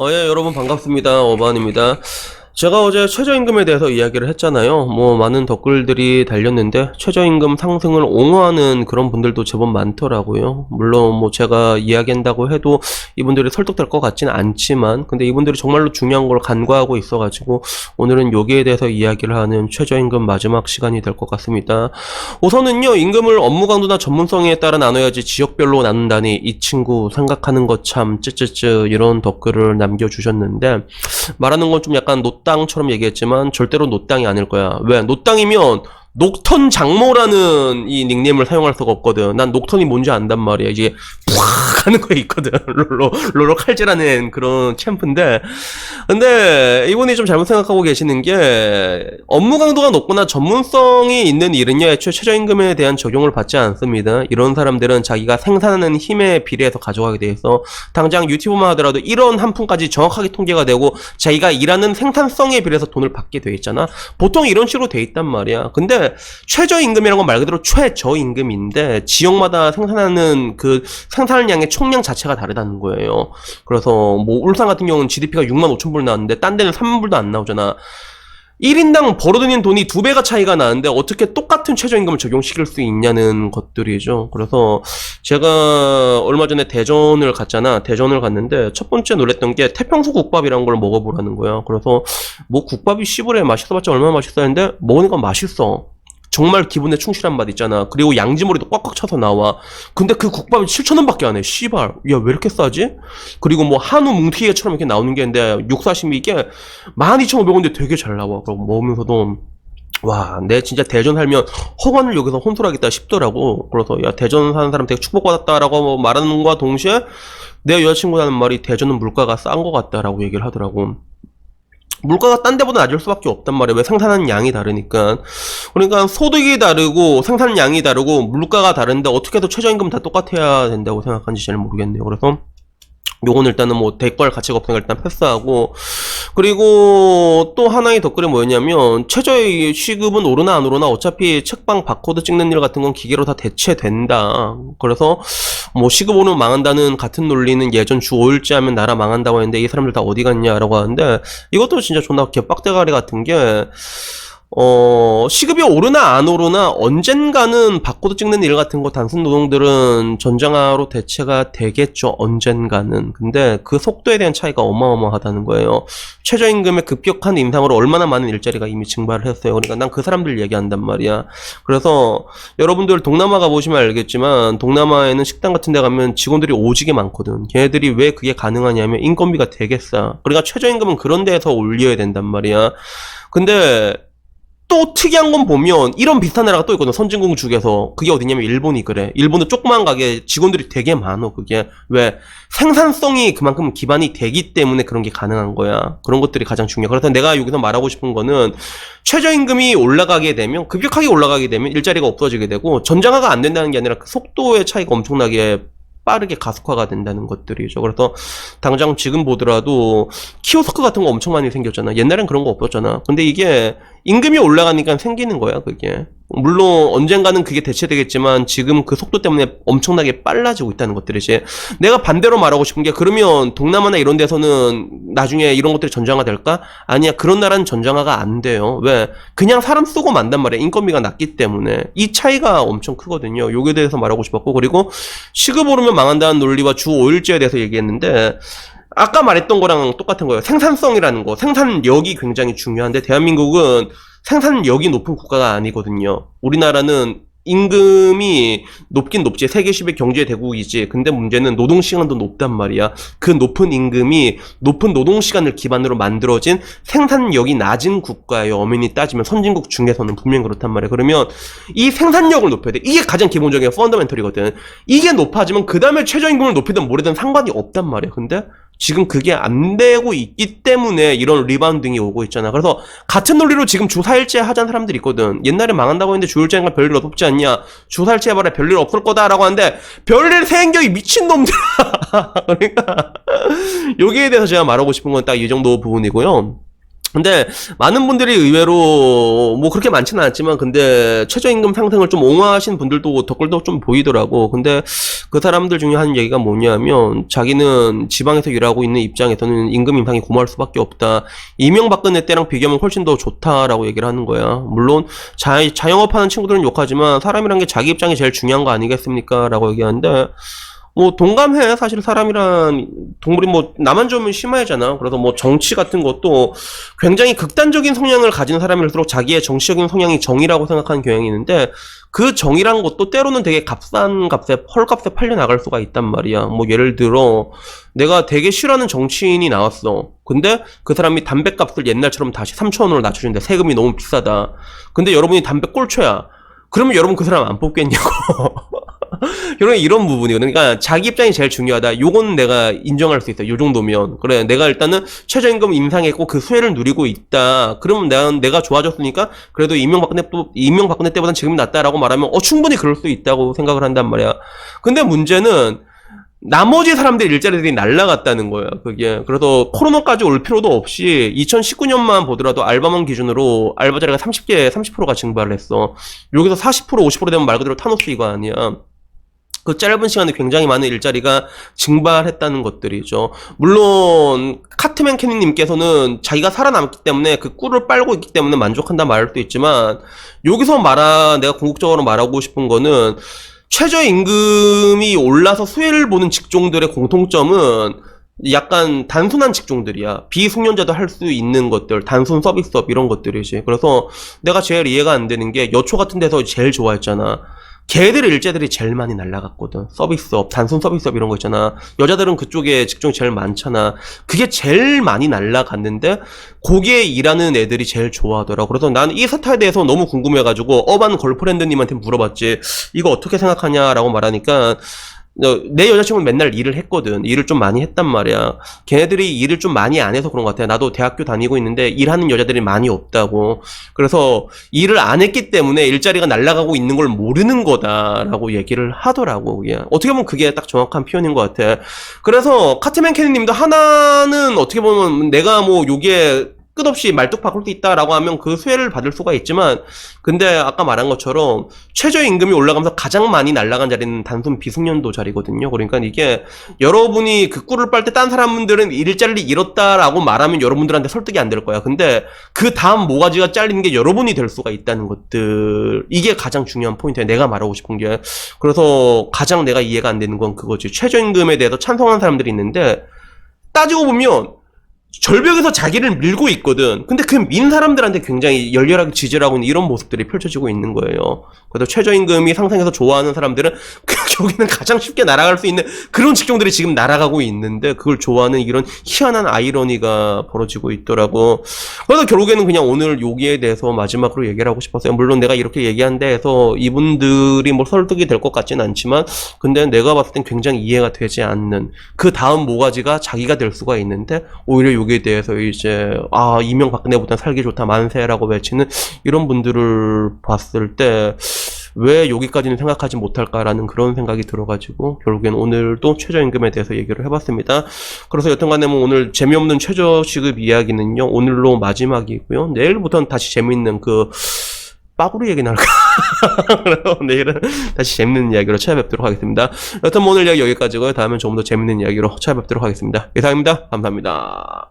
예, 여러분 반갑습니다. 어반입니다. 제가 어제 최저임금에 대해서 이야기를 했잖아요. 많은 댓글들이 달렸는데, 최저임금 상승을 옹호하는 그런 분들도 제법 많더라고요. 물론 제가 이야기한다고 해도 이분들이 설득될 것 같지는 않지만, 근데 이분들이 정말로 중요한 걸 간과하고 있어가지고, 오늘은 여기에 대해서 이야기를 하는 최저임금 마지막 시간이 될 것 같습니다. 우선은요, 임금을 업무 강도나 전문성에 따라 나눠야지 지역별로 나눈다니, 이 친구 생각하는 것 참 쯔쯔쯔 이런 댓글을 남겨주셨는데, 말하는 건 좀 약간 노땅처럼 얘기했지만 절대로 노땅이 아닐 거야. 왜? 노땅이면 녹턴 장모라는 이 닉네임을 사용할 수가 없거든. 난 녹턴이 뭔지 안단 말이야. 이제 푹 하는 거 있거든. 롤러 칼질하는 그런 챔프인데, 근데 이분이 좀 잘못 생각하고 계시는 게, 업무 강도가 높거나 전문성이 있는 일은요, 애초에 최저임금에 대한 적용을 받지 않습니다. 이런 사람들은 자기가 생산하는 힘에 비례해서 가져가게 돼 있어. 당장 유튜브만 하더라도 이런 한 푼까지 정확하게 통계가 되고 자기가 일하는 생산성에 비례해서 돈을 받게 돼 있잖아. 보통 이런 식으로 돼 있단 말이야. 근데 최저임금이라는 건 말 그대로 최저임금인데, 지역마다 생산하는 그 생산량의 총량 자체가 다르다는 거예요. 그래서 울산 같은 경우는 GDP가 65,000불 나왔는데 딴 데는 3불도 안 나오잖아. 1인당 벌어들이는 돈이 2배가 차이가 나는데 어떻게 똑같은 최저임금을 적용시킬 수 있냐는 것들이죠. 그래서 제가 얼마 전에 대전을 갔잖아. 대전을 갔는데 첫 번째 놀랬던 게 태평소 국밥이라는 걸 먹어보라는 거야. 그래서 국밥이 씨부레 맛있어봤자 얼마나 맛있어 했는데 먹으니까 맛있어. 정말 기분에 충실한 맛 있잖아. 그리고 양지머리도 꽉꽉 차서 나와. 근데 그 국밥이 7,000원밖에 안 해. 씨발. 야, 왜 이렇게 싸지? 그리고 한우 뭉티게처럼 이렇게 나오는 게 있는데, 육사심이 이게 12,500원인데 되게 잘 나와. 그리고 먹으면서도, 와, 내 진짜 대전 살면 허관을 여기서 혼술하겠다 싶더라고. 그래서, 야, 대전 사는 사람 되게 축복받았다라고 말하는 것과 동시에, 내 여자친구가 하는 말이 대전은 물가가 싼 것 같다라고 얘기를 하더라고. 물가가 딴 데보다 낮을 수밖에 없단 말이야. 왜? 생산하는 양이 다르니까. 그러니까 소득이 다르고 생산량 양이 다르고 물가가 다른데 어떻게 해도 최저임금 다 똑같아야 된다고 생각하는지 잘 모르겠네요. 그래서 요건 일단은 대과할 가치가 없으니까 일단 패스하고, 그리고 또 하나의 댓글이 뭐였냐면, 최저의 시급은 오르나 안 오르나 어차피 책방 바코드 찍는 일 같은 건 기계로 다 대체된다. 그래서 시급 오르면 망한다는 같은 논리는 예전 주 5일째 하면 나라 망한다고 했는데 이 사람들 다 어디 갔냐라고 하는데, 이것도 진짜 존나 개빡대가리 같은 게, 시급이 오르나 안 오르나 언젠가는 바코드 찍는 일 같은 거 단순 노동들은 전장화로 대체가 되겠죠. 언젠가는. 근데 그 속도에 대한 차이가 어마어마하다는 거예요. 최저임금의 급격한 인상으로 얼마나 많은 일자리가 이미 증발을 했어요. 그러니까 난 그 사람들 얘기한단 말이야. 그래서 여러분들 동남아 가보시면 알겠지만, 동남아에는 식당 같은 데 가면 직원들이 오지게 많거든. 걔네들이 왜 그게 가능하냐면 인건비가 되게 싸. 그러니까 최저임금은 그런 데에서 올려야 된단 말이야. 근데 또 특이한 건 보면 이런 비슷한 나라가 또 있거든. 선진국 중에서. 그게 어디냐면 일본이 그래. 일본은 조그만 가게 직원들이 되게 많어. 그게 왜? 생산성이 그만큼 기반이 되기 때문에 그런 게 가능한 거야. 그런 것들이 가장 중요해. 그래서 내가 여기서 말하고 싶은 거는, 최저임금이 올라가게 되면, 급격하게 올라가게 되면 일자리가 없어지게 되고, 전장화가 안 된다는 게 아니라 그 속도의 차이가 엄청나게 빠르게 가속화가 된다는 것들이죠. 그래서 당장 지금 보더라도 키오스크 같은 거 엄청 많이 생겼잖아. 옛날엔 그런 거 없었잖아. 근데 이게 임금이 올라가니까 생기는 거야, 그게. 물론 언젠가는 그게 대체되겠지만 지금 그 속도 때문에 엄청나게 빨라지고 있다는 것들이지. 내가 반대로 말하고 싶은 게, 그러면 동남아나 이런 데서는 나중에 이런 것들이 전장화 될까? 아니야, 그런 나라는 전장화가 안 돼요. 왜? 그냥 사람 쓰고 만단 말이야. 인건비가 낮기 때문에. 이 차이가 엄청 크거든요. 요게 대해서 말하고 싶었고, 그리고 시급 오르면 망한다는 논리와 주 5일제에 대해서 얘기했는데, 아까 말했던 거랑 똑같은 거예요. 생산성이라는 거. 생산력이 굉장히 중요한데, 대한민국은 생산력이 높은 국가가 아니거든요. 우리나라는 임금이 높긴 높지. 세계 10의 경제 대국이지. 근데 문제는 노동시간도 높단 말이야. 그 높은 임금이 높은 노동시간을 기반으로 만들어진 생산력이 낮은 국가예요. 엄연히 따지면 선진국 중에서는 분명 그렇단 말이야. 그러면 이 생산력을 높여야 돼. 이게 가장 기본적인 펀더멘털이거든. 이게 높아지면 그 다음에 최저임금을 높이든 뭐래든 상관이 없단 말이야. 근데 지금 그게 안 되고 있기 때문에 이런 리바운딩이 오고 있잖아. 그래서 같은 논리로 지금 주 4일째 하자는 사람들이 있거든. 옛날에 망한다고 했는데 주 5일째니까 별일 없지 않냐. 주 4일째 해봐라 별일 없을 거다라고 하는데, 별일 생겨 이 미친놈들아. 그러니까 여기에 대해서 제가 말하고 싶은 건 딱 이 정도 부분이고요. 근데 많은 분들이 의외로 뭐 그렇게 많지는 않지만 근데 최저임금 상승을 좀 옹호하신 분들도 댓글도 좀 보이더라고. 근데 그 사람들 중에 하는 얘기가 뭐냐면 자기는 지방에서 일하고 있는 입장에서는 임금 인상이 고마울 수밖에 없다. 이명박근혜 때랑 비교하면 훨씬 더 좋다라고 얘기를 하는 거야. 물론 자영업하는 친구들은 욕하지만 사람이란 게 자기 입장이 제일 중요한 거 아니겠습니까? 라고 얘기하는데 뭐 동감해. 사실 사람이란 동물이 뭐 나만 좋으면 심하잖아. 그래서 뭐 정치 같은 것도 굉장히 극단적인 성향을 가진 사람일수록 자기의 정치적인 성향이 정의라고 생각하는 경향이 있는데 그 정의란 것도 때로는 되게 값싼 값에 헐값에 팔려 나갈 수가 있단 말이야. 뭐 예를 들어 내가 되게 싫어하는 정치인이 나왔어. 근데 그 사람이 담배값을 옛날처럼 다시 3,000원으로 낮춰준대. 세금이 너무 비싸다. 근데 여러분이 담배 꼴초야. 그러면 여러분 그 사람 안 뽑겠냐고. 이런 부분이 그러니까 자기 입장이 제일 중요하다. 요건 내가 인정할 수 있어. 요 정도면 그래 내가 일단은 최저임금 인상했고 그 수혜를 누리고 있다. 그러면 내가 좋아졌으니까 그래도 이명박근혜 때보단 지금이 낫다라고 말하면 충분히 그럴 수 있다고 생각을 한단 말이야. 근데 문제는 나머지 사람들 일자리들이 날라갔다는 거야. 그게 그래서 코로나까지 올 필요도 없이 2019년만 보더라도 알바몬 기준으로 알바 자리가 30%가 증발을 했어. 여기서 40% 50% 되면 말 그대로 타노스 이거 아니야. 그 짧은 시간에 굉장히 많은 일자리가 증발했다는 것들이죠. 물론 카트맨 캐니님께서는 자기가 살아남기 때문에 그 꿀을 빨고 있기 때문에 만족한다 말할 수도 있지만 여기서 내가 궁극적으로 말하고 싶은 거는 최저임금이 올라서 수혜를 보는 직종들의 공통점은 약간 단순한 직종들이야. 비숙련자도 할 수 있는 것들, 단순 서비스업 이런 것들이지. 그래서 내가 제일 이해가 안 되는 게 여초 같은 데서 제일 좋아했잖아. 걔들의 일자들이 제일 많이 날라갔거든. 서비스업, 단순 서비스업 이런 거 있잖아. 여자들은 그쪽에 직종이 제일 많잖아. 그게 제일 많이 날라갔는데 거기에 일하는 애들이 제일 좋아하더라고. 그래서 나는 이 사태에 대해서 너무 궁금해가지고 어반 걸프렌드님한테 물어봤지. 이거 어떻게 생각하냐라고 말하니까 내 여자친구는 맨날 일을 했거든. 일을 좀 많이 했단 말이야. 걔네들이 일을 좀 많이 안 해서 그런 것 같아. 나도 대학교 다니고 있는데 일하는 여자들이 많이 없다고. 그래서 일을 안 했기 때문에 일자리가 날아가고 있는 걸 모르는 거다라고 얘기를 하더라고. 그게. 어떻게 보면 그게 딱 정확한 표현인 것 같아. 그래서 카트맨 캐니님도 하나는 어떻게 보면 내가 뭐 요게 끝없이 말뚝 바꿀 수 있다라고 하면 그 수혜를 받을 수가 있지만 근데 아까 말한 것처럼 최저임금이 올라가면서 가장 많이 날아간 자리는 단순 비숙련도 자리거든요. 그러니까 이게 여러분이 그 꿀을 빨 때 딴 사람들은 일자리를 잃었다라고 말하면 여러분들한테 설득이 안 될 거야. 근데 그 다음 모가지가 잘리는 게 여러분이 될 수가 있다는 것들 이게 가장 중요한 포인트야. 내가 말하고 싶은 게. 그래서 가장 내가 이해가 안 되는 건 그거지. 최저임금에 대해서 찬성하는 사람들이 있는데 따지고 보면 절벽에서 자기를 밀고 있거든. 근데 그 민 사람들한테 굉장히 열렬하게 지지를 하고 있는 이런 모습들이 펼쳐지고 있는 거예요. 그래서 최저임금이 상승해서 좋아하는 사람들은 여기는 가장 쉽게 날아갈 수 있는 그런 직종들이 지금 날아가고 있는데 그걸 좋아하는 이런 희한한 아이러니가 벌어지고 있더라고. 그래서 결국에는 그냥 오늘 여기에 대해서 마지막으로 얘기를 하고 싶었어요. 물론 내가 이렇게 얘기한 데에서 이분들이 뭐 설득이 될 것 같지는 않지만 근데 내가 봤을 땐 굉장히 이해가 되지 않는 그 다음 모가지가 자기가 될 수가 있는데 오히려 여기에 대해서 이제 이명박근혜보다 살기 좋다 만세라고 외치는 이런 분들을 봤을 때 왜 여기까지는 생각하지 못할까라는 그런 생각이 들어가지고 결국엔 오늘도 최저임금에 대해서 얘기를 해봤습니다. 그래서 여튼간에 뭐 오늘 재미없는 최저시급 이야기는요 오늘로 마지막이고요. 내일부터는 다시 재밌는 그 빠구리 얘기 나올까? 내일은 다시 재밌는 이야기로 찾아뵙도록 하겠습니다. 여튼 뭐 오늘 이야기 여기까지고요. 다음엔 조금 더 재밌는 이야기로 찾아뵙도록 하겠습니다. 이상입니다. 감사합니다.